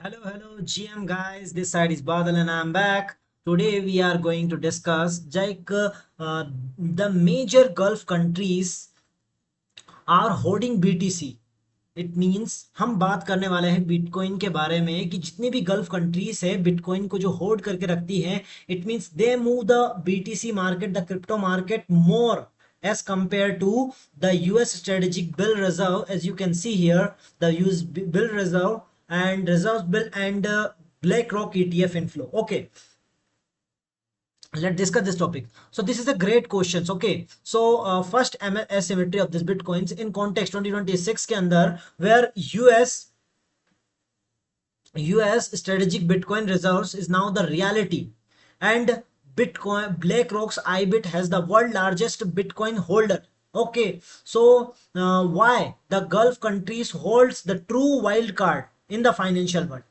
Hello, GM guys. This side is Badal and I'm back. Today we are going to discuss the major Gulf countries are holding BTC. It means हम बात करने वाले हैं bitcoin के बारे में कि जितनी भी गल्फ कंट्रीज है बिटकॉइन को जो होल्ड करके रखती हैं it means they move the BTC market the crypto market more as compared to the US strategic bill reserve. As you can see here, the US bill reserve and reserves bill and BlackRock ETF inflow. Okay, let's discuss this topic. So this is a great questions. Okay, so first asymmetry of this bitcoins in context 2026 के अंदर where US strategic bitcoin reserves is now the reality, and bitcoin BlackRock's IBIT has the world largest bitcoin holder. Okay, so why the Gulf countries holds the true wild card in the financial world.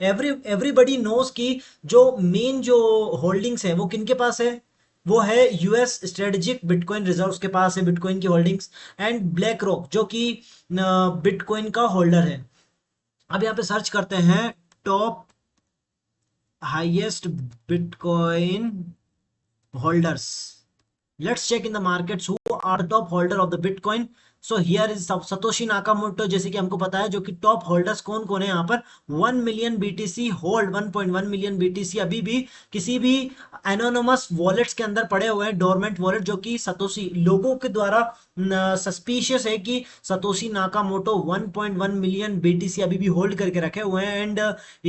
Everybody knows कि जो main जो holdings है वो किनके पास है, वो है US strategic bitcoin reserves के पास है बिटकॉइन की होल्डिंग्स, एंड ब्लैक रॉक जो कि बिटकॉइन का होल्डर है. अब यहाँ पे सर्च करते हैं top highest bitcoin holders. Let's check in the markets who are the top holder of the Bitcoin. So here is Satoshi Nakamoto, जैसे कि हमको पता है, जो कि टॉप होल्डर्स कौन कौन है यहाँ पर. 1 million BTC hold, 1.1 million BTC अभी भी किसी भी एनोनिमस वॉलेट्स के अंदर पड़े हुए हैं, डोरमेंट वॉलेट, जो कि सतोशी लोगों के द्वारा सस्पिशियस है कि सतोशी नाकामोटो 1.1 मिलियन बीटीसी अभी भी होल्ड करके रखे हुए हैं. And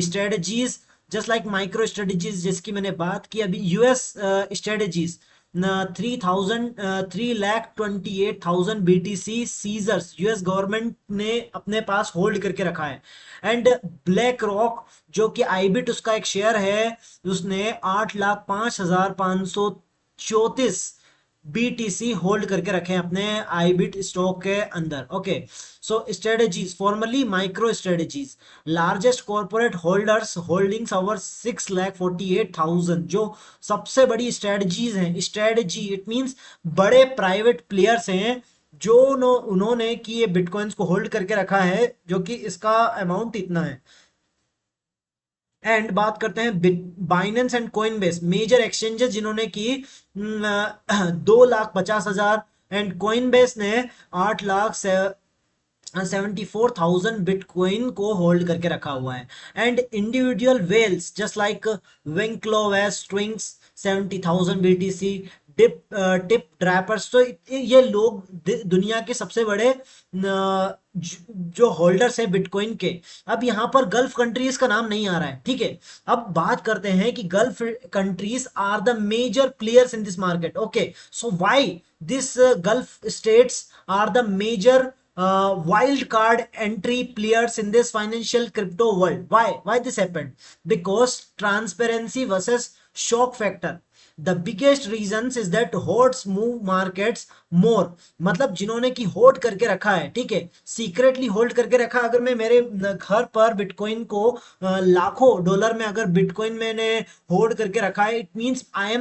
strategies just like micro strategies जिसकी मैंने बात की अभी, US strategies 3,28,000 BTC seizures US government ने अपने पास होल्ड करके रखा है. एंड ब्लैक रॉक जो कि आईबिट उसका एक शेयर है, उसने 8,05,534 बीटीसी होल्ड करके रखे हैं अपने आईबिट स्टॉक के अंदर. Okay, so strategies formally micro strategies largest corporate holders holdings over 6,48,000. जो सबसे बड़ी स्ट्रेटजीज हैं, स्ट्रेटजी इट मींस बड़े प्राइवेट प्लेयर्स हैं जो उन्होंने कि ये बिटकॉइंस को होल्ड करके रखा है, जो कि इसका अमाउंट इतना है. एंड बात करते हैं Binance and Coinbase major exchanges जिन्होंने की 2,50,000, एंड कोइनबेस ने 8,74,000 बिटकॉइन को होल्ड करके रखा हुआ है. And individual whales just like Winklevoss twins 70,000 BTC, Tim Draper's. तो ये लोग दुनिया के सबसे बड़े जो होल्डर्स है बिटकॉइन के. अब यहाँ पर गल्फ कंट्रीज का नाम नहीं आ रहा है, ठीक है. अब बात करते हैं कि Gulf countries are the major players in this market. Okay, so why this Gulf states are the major wild card entry players in this financial crypto world. Why this happened? Because transparency versus shock factor. The biggest reasons is that hoards move markets more. मतलब जिन्होंने की hold करके रखा है, ठीक है, secretly hold करके रखा. अगर मैं मेरे घर पर बिटकॉइन को लाखों डॉलर में अगर बिटकॉइन मैंने होल्ड करके रखा है, it means I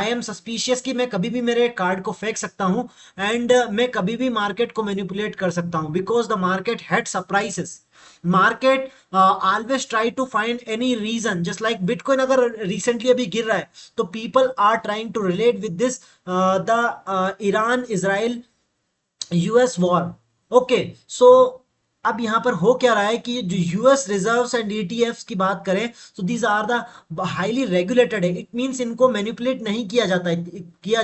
am suspicious कि मैं कभी भी मेरे कार्ड को फेंक सकता हूं, एंड मैं कभी भी मार्केट को मैनिपुलेट कर सकता हूं, because the market had surprises. Market always try to find any reason, just like bitcoin अगर रिसेंटली अभी गिर रहा है तो people are trying to relate with this the Iran Israel US war. Okay, so अब यहां पर हो क्या रहा है कि जो यूएस रिजर्व्स एंड ईटीएफ्स की बात करें तो these are the highly regulated है. इट मींस इनको मैनिपुलेट नहीं किया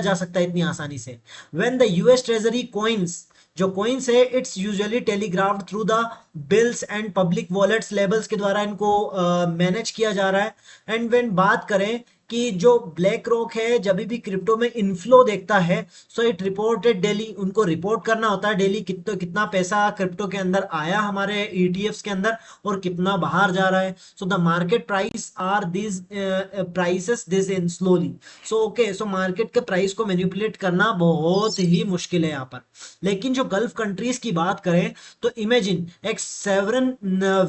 जा सकता इतनी आसानी से. When the US treasury coins जो कॉइन्स है it's usually telegraphed through the bills and public wallets labels के द्वारा इनको मैनेज किया जा रहा है. एंड व्हेन बात करें कि जो ब्लैक रॉक है जब भी क्रिप्टो में इनफ्लो देखता है, सो इट रिपोर्टेड डेली, उनको रिपोर्ट करना होता है डेली कितना पैसा क्रिप्टो के अंदर आया हमारे ईटीएफ्स के अंदर और कितना बाहर जा रहा है. So the market price are this prices this in slowly. So okay, so market के प्राइस को मैनिपुलेट करना बहुत ही मुश्किल है यहाँ पर. लेकिन जो गल्फ कंट्रीज की बात करें तो इमेजिन एक सेवरन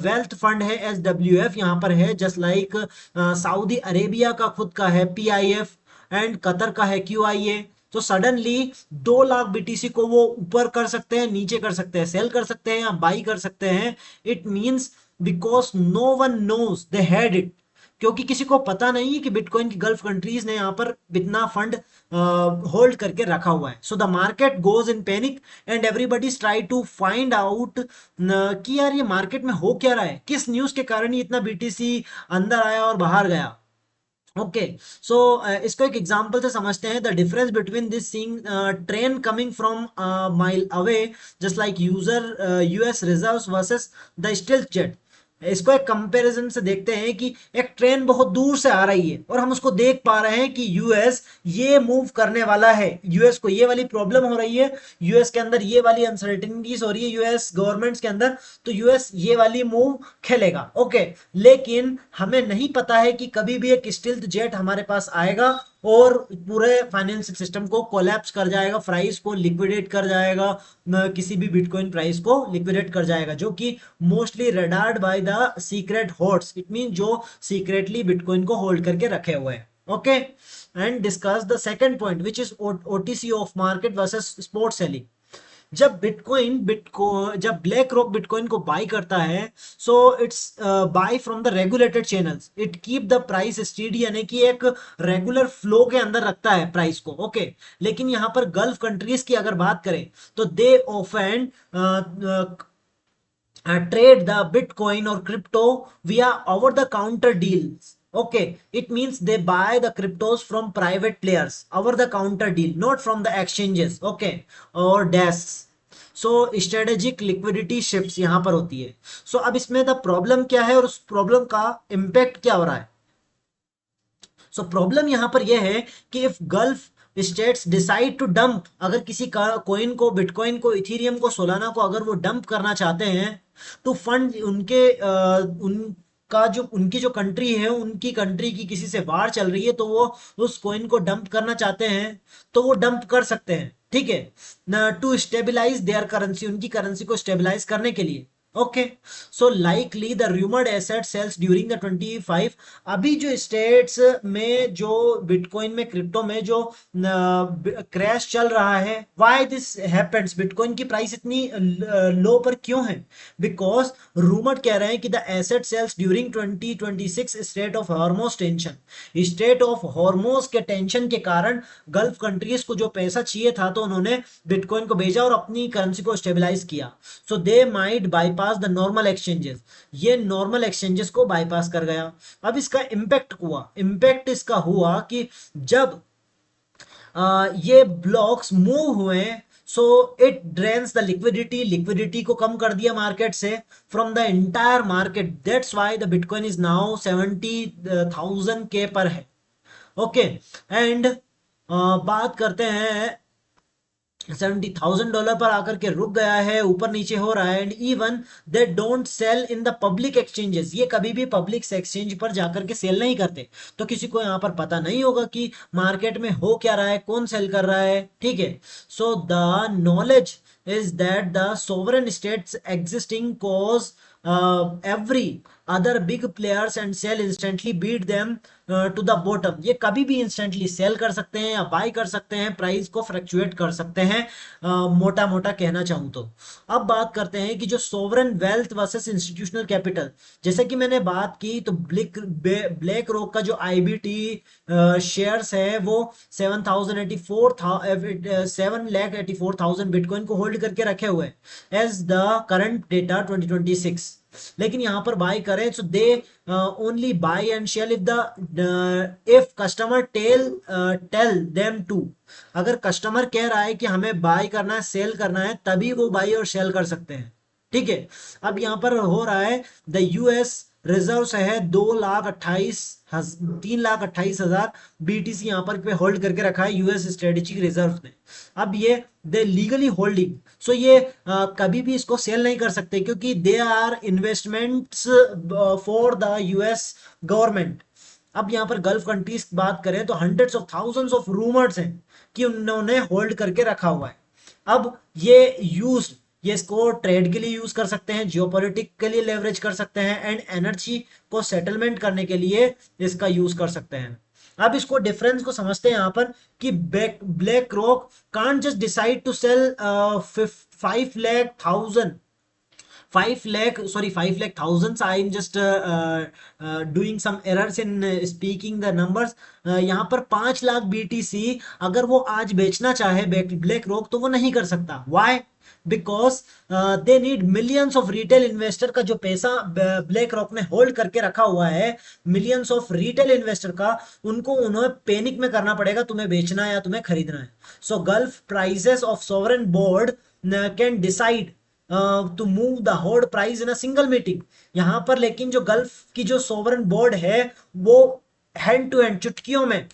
वेल्थ फंड है SWF यहाँ पर है, जस्ट लाइक सऊदी अरेबिया का खुद का है PIF, एंड कतर का है QIA. तो सडनली 2 लाख बीटीसी को वो ऊपर कर सकते हैं, नीचे कर सकते हैं, सेल कर सकते हैं या बाई कर सकते हैं. It means because no one knows they had it, क्योंकि किसी को पता नहीं है कि बिटकॉइन की गल्फ कंट्रीज ने यहाँ पर इतना फंड होल्ड करके रखा हुआ है. So the market goes in panic and everybody try to find out कि यार ये मार्केट में हो क्या रहा है, किस न्यूज के कारण ये इतना बीटीसी अंदर आया और बाहर गया. ओके, सो इसको एक एग्जांपल से समझते हैं. The difference between this seeing train coming from mile away just like user US reserves versus the stealth jet. इसको एक कंपैरिजन से देखते हैं कि एक ट्रेन बहुत दूर से आ रही है और हम उसको देख पा रहे हैं कि यूएस ये मूव करने वाला है, यूएस को ये वाली प्रॉब्लम हो रही है, यूएस के अंदर ये वाली अनसर्टेनिटीज हो रही है यूएस गवर्नमेंट्स के अंदर, तो यूएस ये वाली मूव खेलेगा. ओके, लेकिन हमें नहीं पता है कि कभी भी एक स्टिल्थ जेट हमारे पास आएगा और पूरे फाइनेंशियल सिस्टम को कोलैप्स कर जाएगा, प्राइस को लिक्विडेट कर जाएगा, किसी भी बिटकॉइन प्राइस को लिक्विडेट कर जाएगा, जो कि मोस्टली रेडार्ड by the secret holds. It mean जो सीक्रेटली बिटकॉइन को होल्ड करके रखे हुए हैं. Okay, and discuss the second point which is OTC of market versus spot selling. जब ब्लैक रॉक बिटकॉइन को बाय करता है, so it's buy from the regulated channels, it keep the price steady, यानी कि एक रेगुलर फ्लो के अंदर रखता है प्राइस को. ओके, लेकिन यहां पर गल्फ कंट्रीज की अगर बात करें तो they often trade the bitcoin or crypto via over the counter deals. Okay, it means they buy the cryptos from private players over the counter deal, not from the exchanges. Okay, or desks. So strategic liquidity shifts यहां पर होती है. सो अब इसमें the problem क्या है और उस प्रॉब्लम का इंपैक्ट क्या हो रहा है. सो प्रॉब्लम यहां पर यह है कि if Gulf states decide to dump, अगर किसी का कोइन को, बिटकॉइन को, इथीरियम को, सोलाना को अगर वो डंप करना चाहते हैं तो फंड उनके उनका जो उनकी जो कंट्री है, उनकी कंट्री की किसी से वार चल रही है तो वो उस कोइन को डंप करना चाहते हैं तो वो डंप कर सकते हैं. ठीक है, टू स्टेबिलाईज देयर करेंसी, उनकी करेंसी को स्टेबिलाईज करने के लिए. Okay, so likely the rumoured asset sales during the 25. अभी जो स्टेट्स में जो बिटकॉइन में, क्रिप्टो में जो क्रैश चल रहा है, व्हाई दिस हैपेंस, बिटकॉइन की प्राइस इतनी लो पर क्यों है. बिकॉज रूमर्ड कह रहे हैं कि the asset sales during 2026 state of Hormuz tension, state of Hormuz के टेंशन के कारण गल्फ कंट्रीज को जो पैसा चाहिए था तो उन्होंने बिटकॉइन को भेजा और अपनी करेंसी को स्टेबलाइज किया. So they might bypass the normal exchanges, ये नॉर्मल एक्सचेंजेस को बाईपास कर गया. अब इसका इंपैक्ट इसका हुआ कि जब ये ब्लॉक्स मूव हुए, so it drains the liquidity को कम कर दिया मार्केट से, from the entire market. That's why the bitcoin is now 70,000 के पर है. ओके, एंड बात करते हैं, $70,000 पर आकर के रुक गया है, ऊपर नीचे हो रहा है. And even they don't sell in the public exchanges, ये कभी भी पब्लिक एक्सचेंज पर जाकर के सेल नहीं करते, तो किसी को यहाँ पर पता नहीं होगा कि मार्केट में हो क्या रहा है, कौन सेल कर रहा है. ठीक है, so the knowledge is that the sovereign states existing cause every other big players and sell instantly, beat them to the bottom. ये कभी भी इंस्टेंटली सेल कर सकते हैं या बाय कर सकते हैं, प्राइस को फ्लक्चुएट कर सकते हैं, मोटा मोटा कहना चाहूं तो. अब बात करते हैं कि जो sovereign wealth versus institutional capital, जैसे कि मैंने बात की तो ब्लैक रॉक का जो आईबीटी शेयर्स है वो 7,84,000 बिटकॉइन को होल्ड करके रखे हुए एज द करंट डेटा 2026. लेकिन यहां पर बाय करें तो they only buy and sell if customer tell them to. अगर कस्टमर कह रहा है कि हमें बाय करना है, सेल करना है, तभी वो बाय और सेल कर सकते हैं. ठीक है, अब यहां पर हो रहा है द यूएस रिजर्व है 3,28,000 बीटीसी यहां पर होल्ड करके रखा है यूएस स्ट्रेटेजिक रिजर्व ने. अब ये दे लीगली होल्डिंग, सो ये कभी भी इसको सेल नहीं कर सकते क्योंकि they are investments for the US government. अब यहाँ पर गल्फ कंट्रीज की बात करें तो hundreds of thousands of rumours हैं कि उन्होंने होल्ड करके रखा हुआ है. अब ये इसको ट्रेड के लिए यूज कर सकते हैं, जियोपॉलिटिक के लिए लेवरेज कर सकते हैं, एंड एनर्जी को सेटलमेंट करने के लिए इसका यूज कर सकते हैं. अब इसको डिफरेंस को समझते हैं यहाँ पर कि BlackRock can't just decide to sell 5,00,000 5 lakh thousands. I am just doing some errors in speaking the numbers. यहाँ पर 5 लाख BTC अगर वो आज बेचना चाहे ब्लैक रॉक तो वो नहीं कर सकता. Why? Because they need millions of retail investor का जो पैसा ब्लैक रॉक ने होल्ड करके रखा हुआ है, मिलियंस ऑफ रिटेल इन्वेस्टर का, उनको उन्हें पैनिक में करना पड़ेगा तुम्हें बेचना है या तुम्हें खरीदना है. So Gulf prices of sovereign board can decide to move the hold price in a single meeting. यहां पर लेकिन जो गल्फ की जो सोवरेन बोर्ड है वो हैंड टू हैंड चुटकियों में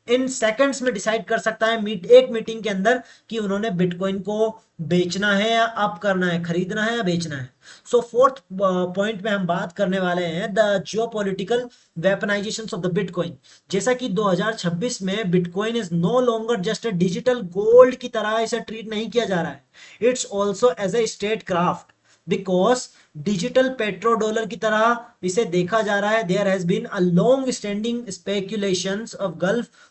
इन सेकंड्स में डिसाइड कर सकता है एक मीटिंग के अंदर कि उन्होंने बिटकॉइन को बेचना है या अप करना है, खरीदना है या बेचना है. सो फोर्थ पॉइंट में हम बात करने वाले हैं the geopolitical weaponisation of the Bitcoin. जैसा कि 2026 में Bitcoin is no longer just a digital gold की तरह इसे ट्रीट नहीं किया जा रहा है. It's also as a state craft because digital petro dollar की तरह इसे देखा जा रहा है. There has been a long standing speculations of Gulf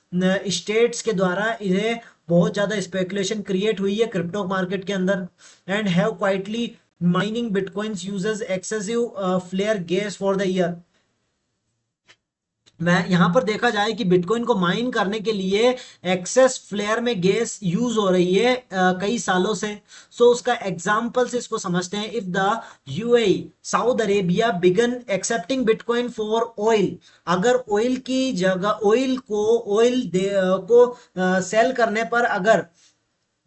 states के द्वारा इन्हें बहुत ज्यादा स्पेकुलेशन क्रिएट हुई है क्रिप्टो मार्केट के अंदर. And have quietly mining Bitcoins uses excessive flare gas for the year. मैं यहां पर देखा जाए कि बिटकॉइन को माइन करने के लिए एक्सेस फ्लेयर में गैस यूज हो रही है कई सालों से. सो उसका एग्जांपल से इसको समझते हैं. If the UAE South Arabia began accepting Bitcoin for oil, अगर ऑयल की जगह ऑयल को सेल करने पर, अगर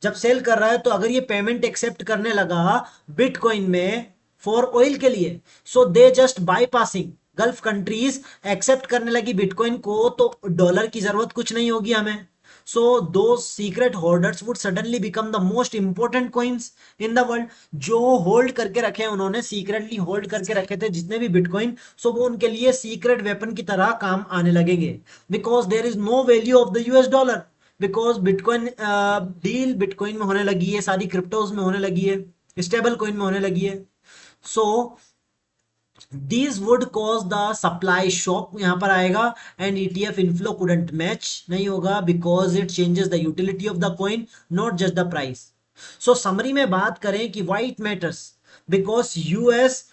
जब सेल कर रहा है तो अगर ये पेमेंट एक्सेप्ट करने लगा बिटकॉइन में फॉर ऑयल के लिए, so they just bypassing Gulf countries accept करने लगी बिटकॉइन को, तो डॉलर की जरूरत कुछ नहीं होगी हमें. सो दो secret holders would suddenly become the most important coins in the world. जो होल्ड करके रखे हैं, उन्होंने सीक्रेटली होल्ड करके रखे थे जितने भी बिटकॉइन, सो वो उनके लिए सीक्रेट वेपन की तरह काम आने लगेंगे. Because there is no value of the US dollar, because Bitcoin deal Bitcoin में होने लगी है, सारी क्रिप्टोज में होने लगी है, स्टेबल कॉइन में होने लगी है. सो these would cause the supply shock यहां पर आएगा. and ETF inflow couldn't match, नहीं होगा because it changes the utility of the coin, not just the price. so summary में बात करें कि why it matters, because US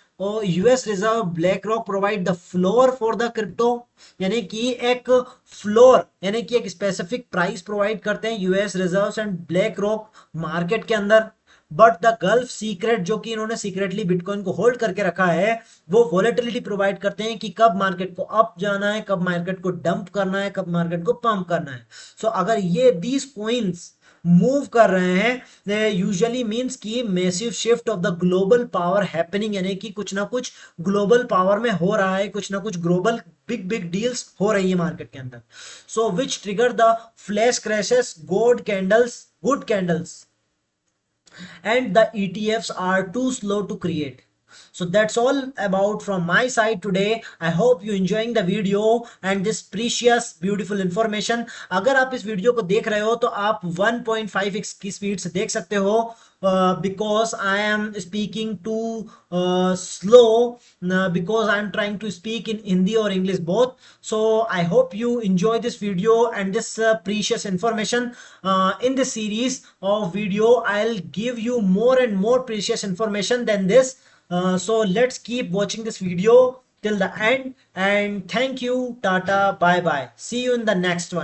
reserve black rock provide the floor for the crypto, यानी कि एक floor यानी कि एक स्पेसिफिक प्राइस प्रोवाइड करते हैं US reserve and black rock market के अंदर. बट द गल्फ सीक्रेट, जो कि इन्होंने सीक्रेटली बिटकॉइन को होल्ड करके रखा है, वो वोलेटिलिटी प्रोवाइड करते हैं कि कब मार्केट को अप जाना है, कब मार्केट को डंप करना है, कब मार्केट को पंप करना है. सो अगर ये दीज कॉइन्स मूव कर रहे हैं यूजुअली मींस कि massive shift of the global power happening, यानी कि कुछ ना कुछ ग्लोबल पावर में हो रहा है, कुछ ना कुछ ग्लोबल बिग बिग डील्स हो रही है मार्केट के अंदर. So which trigger the flash crashes, good candles and the ETFs are too slow to create. So that's all about from my side today. I hope you enjoying the video and this precious beautiful information. अगर आप इस video को देख रहे हो तो आप 1.5x की स्पीड से देख सकते हो because I am speaking too slow because I am trying to speak in Hindi or English both. So I hope you enjoy this video and this precious information. In this series of video I'll give you more and more precious information than this. So let's keep watching this video till the end and thank you. Tata, bye bye, see you in the next one.